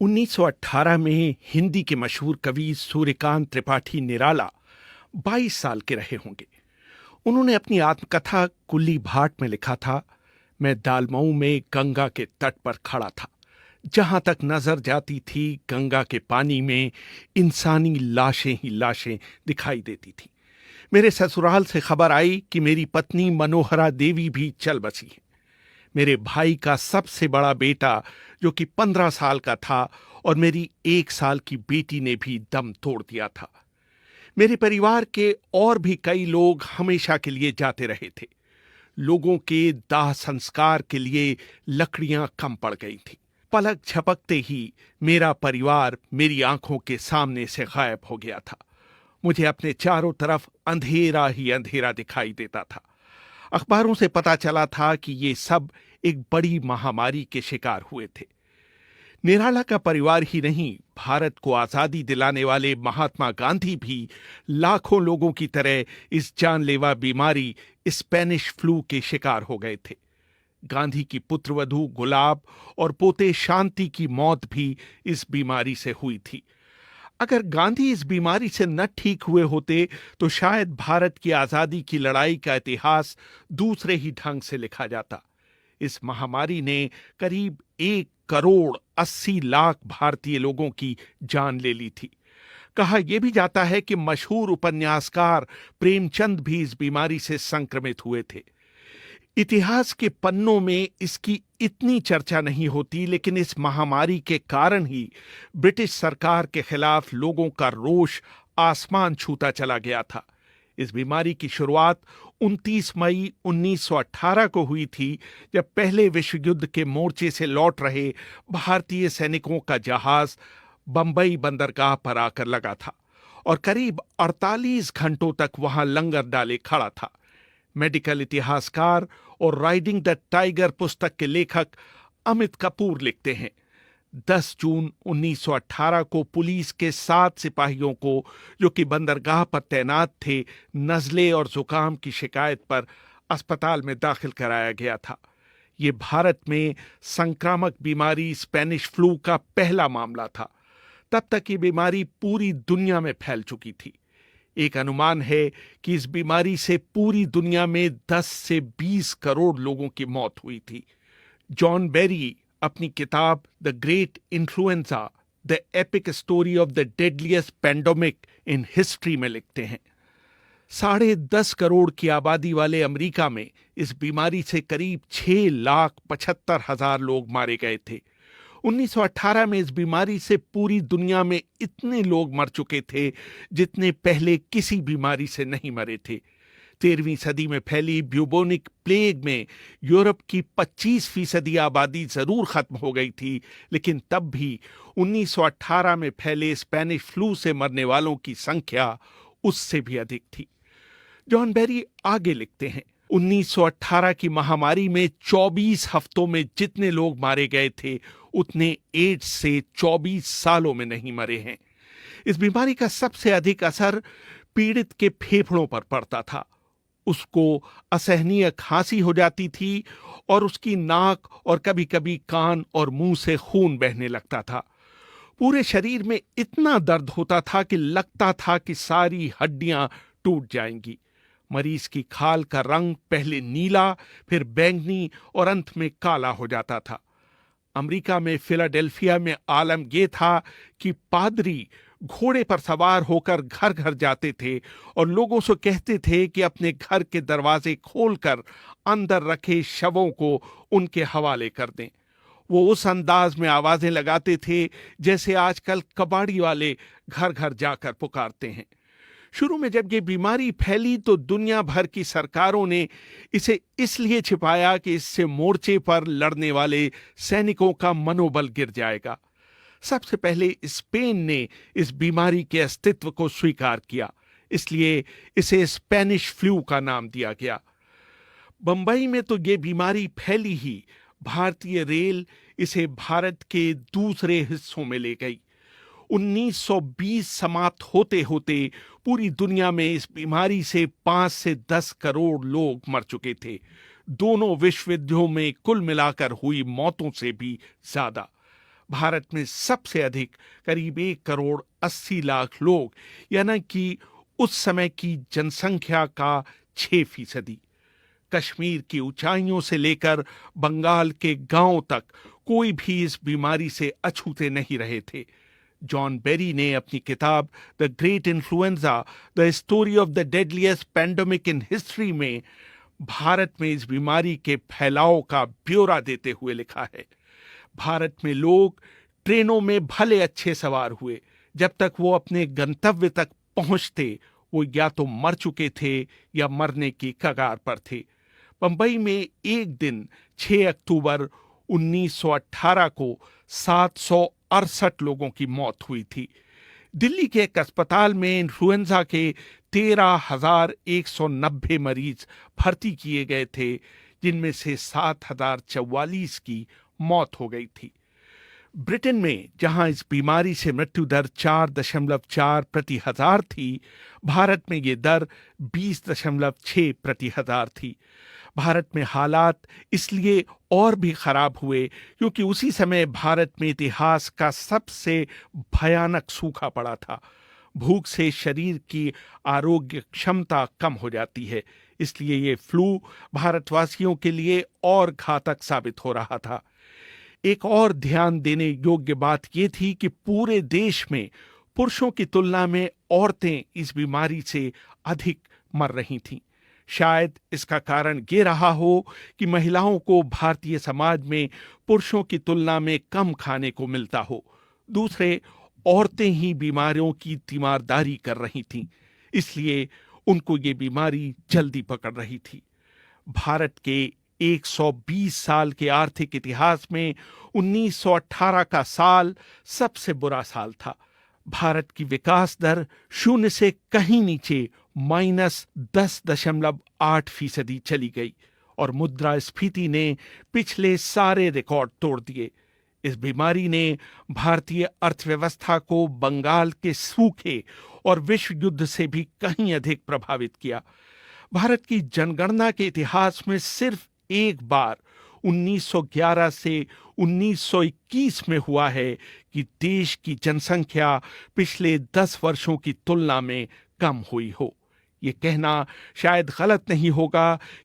1918 में हिंदी के मशहूर कवि सूर्यकांत त्रिपाठी निराला 22 साल के रहे होंगे। उन्होंने अपनी आत्मकथा कुल्ली भाट में लिखा था, मैं दालमऊ में गंगा के तट पर खड़ा था। जहां तक नजर जाती थी गंगा के पानी में इंसानी लाशें ही लाशें दिखाई देती थी। मेरे ससुराल से खबर आई कि मेरी पत्नी मनोहरा देवी भी चल बसी है। मेरे भाई का सबसे बड़ा बेटा जो कि 15 साल का था और मेरी 1 साल की बेटी ने भी दम तोड़ दिया था। मेरे परिवार के और भी कई लोग हमेशा के लिए जाते रहे थे। लोगों के दाह संस्कार के लिए लकड़ियां कम पड़ गई थी। पलक झपकते ही मेरा परिवार मेरी आंखों के सामने से गायब हो गया था। मुझे अपने चारों तरफ अंधेरा ही अंधेरा दिखाई देता था। अखबारों से पता चला था कि ये सब एक बड़ी महामारी के शिकार हुए थे। निराला का परिवार ही नहीं, भारत को आजादी दिलाने वाले महात्मा गांधी भी लाखों लोगों की तरह इस जानलेवा बीमारी स्पेनिश फ्लू के शिकार हो गए थे। गांधी की पुत्रवधू गुलाब और पोते शांति की मौत भी इस बीमारी से हुई थी। अगर गांधी इस बीमारी से न ठीक हुए होते तो शायद भारत की आजादी की लड़ाई का इतिहास दूसरे ही ढंग से लिखा जाता। इस महामारी ने करीब 1 करोड़ 80 लाख भारतीय लोगों की जान ले ली थी। कहा यह भी जाता है कि मशहूर उपन्यासकार प्रेमचंद भी इस बीमारी से संक्रमित हुए थे। इतिहास के पन्नों में इसकी इतनी चर्चा नहीं होती, लेकिन इस महामारी के कारण ही ब्रिटिश सरकार के खिलाफ लोगों का रोष आसमान छूता चला गया था। इस बीमारी की शुरुआत 29 मई 1918 को हुई थी, जब पहले विश्व युद्ध के मोर्चे से लौट रहे भारतीय सैनिकों का जहाज बंबई बंदरगाह पर आकर लगा था और करीब 48 घंटों तक वहां लंगर डाले खड़ा था। मेडिकल इतिहासकार और राइडिंग द टाइगर पुस्तक के लेखक अमित कपूर लिखते हैं, 10 जून 1918 को पुलिस के 7 सिपाहियों को जो कि बंदरगाह पर तैनात थे, नजले और जुकाम की शिकायत पर अस्पताल में दाखिल कराया गया था। ये भारत में संक्रामक बीमारी स्पेनिश फ्लू का पहला मामला था। तब तक ये बीमारी पूरी दुनिया में फैल चुकी थी। एक अनुमान है कि इस बीमारी से पूरी दुनिया में 10 से 20 करोड़ लोगों की मौत हुई थी। जॉन बेरी अपनी किताब the great influenza the epic story of the deadliest pandemic in history में लिखते हैं, 10.5 करोड़ की आबादी वाले अमेरिका में इस बीमारी से करीब 6,75,000 लोग मारे गए थे। 1918 में इस बीमारी से पूरी दुनिया में इतने लोग मर चुके थे जितने पहले किसी बीमारी से नहीं मरे थे। 13वीं सदी में फैली ब्यूबोनिक प्लेग में यूरोप की 25% आबादी जरूर खत्म हो गई थी, लेकिन तब भी 1918 में फैले स्पेनिश फ्लू से मरने वालों की संख्या उससे भी अधिक थी। जॉन बेरी आगे लिखते हैं, 1918 की महामारी में 24 हफ्तों में जितने लोग मारे गए थे उतने एड्स से 24 सालों में नहीं मरे हैं। इस बीमारी का सबसे अधिक असर पीड़ित के फेफड़ों पर पड़ता था। उसको असहनीय खांसी हो जाती थी और उसकी नाक और कभी-कभी कान और मुंह से खून बहने लगता था। पूरे शरीर में इतना दर्द होता था कि लगता था कि सारी हड्डियां टूट जाएंगी। मरीज की खाल का रंग पहले नीला, फिर बैंगनी और अंत में काला हो जाता था। अमेरिका में फिलाडेल्फिया में आलम यह था कि पादरी घोड़े पर सवार होकर घर घर जाते थे और लोगों से कहते थे कि अपने घर के दरवाजे खोलकर अंदर रखे शवों को उनके हवाले कर दें। वो उस अंदाज में आवाजें लगाते थे जैसे आजकल कबाड़ी वाले घर घर जाकर पुकारते हैं। शुरू में जब ये बीमारी फैली तो दुनिया भर की सरकारों ने इसे इसलिए छिपाया कि इससे मोर्चे पर लड़ने वाले सैनिकों का मनोबल गिर जाएगा। सबसे पहले स्पेन ने इस बीमारी के अस्तित्व को स्वीकार किया, इसलिए इसे स्पेनिश फ्लू का नाम दिया गया। बंबई में तो ये बीमारी फैली ही, भारतीय रेल इसे भारत के दूसरे हिस्सों में ले गई। 1920 समाप्त होते होते पूरी दुनिया में इस बीमारी से 5 से 10 करोड़ लोग मर चुके थे। दोनों विश्व युद्धों में कुल मिलाकर हुई मौतों से भी ज्यादा। भारत में सबसे अधिक करीब 1,80,00,000 लोग, यानी कि उस समय की जनसंख्या का 6%। कश्मीर की ऊंचाइयों से लेकर बंगाल के गांवों तक कोई भी इस बीमारी से अछूते नहीं रहे थे। जॉन बेरी ने अपनी किताब the great influenza, the story of the deadliest pandemic in history में भारत में इस बीमारी के फैलाव का ब्यौरा देते हुए लिखा है। भारत में लोग ट्रेनों में भले अच्छे सवार हुए, जब तक वो अपने गंतव्य तक पहुंचते वो या तो मर चुके थे या मरने की कगार पर थे। बंबई में एक दिन 6 अक्टूबर 1918 को 768 लोगों की मौत हुई थी। दिल्ली के एक अस्पताल में इन्फ्लुएंजा के 13,190 मरीज भर्ती किए गए थे, जिनमें से 7,044 की मौत हो गई थी। ब्रिटेन में जहां इस बीमारी से मृत्यु दर 4.4 प्रति हजार थी, भारत में ये दर 20.6 प्रति हजार थी। भारत में हालात इसलिए और भी खराब हुए क्योंकि उसी समय भारत में इतिहास का सबसे भयानक सूखा पड़ा था। भूख से शरीर की आरोग्य क्षमता कम हो जाती है, इसलिए ये फ्लू भारतवासियों के लिए और घातक साबित हो रहा था। एक और ध्यान देने योग्य बात यह थी कि पूरे देश में पुरुषों की तुलना में औरतें इस बीमारी से अधिक मर रही थीं। शायद इसका कारण ये रहा हो कि महिलाओं को भारतीय समाज में पुरुषों की तुलना में कम खाने को मिलता हो। दूसरे, औरतें ही बीमारियों की तीमारदारी कर रही थीं, इसलिए उनको ये बीमारी जल्दी पकड़ रही थी। भारत के 120 साल के आर्थिक इतिहास में 1918 का साल सबसे बुरा साल था। भारत की विकास दर 0 से कहीं नीचे -10.8% चली गई और मुद्रास्फीति ने पिछले सारे रिकॉर्ड तोड़ दिए। इस बीमारी ने भारतीय अर्थव्यवस्था को बंगाल के सूखे और विश्व युद्ध से भी कहीं अधिक प्रभावित किया। भारत की जनगणना के इतिहास में सिर्फ एक बार 1911 से 1921 में हुआ है कि देश की जनसंख्या पिछले 10 वर्षों की तुलना में कम हुई हो। ये कहना शायद गलत नहीं होगा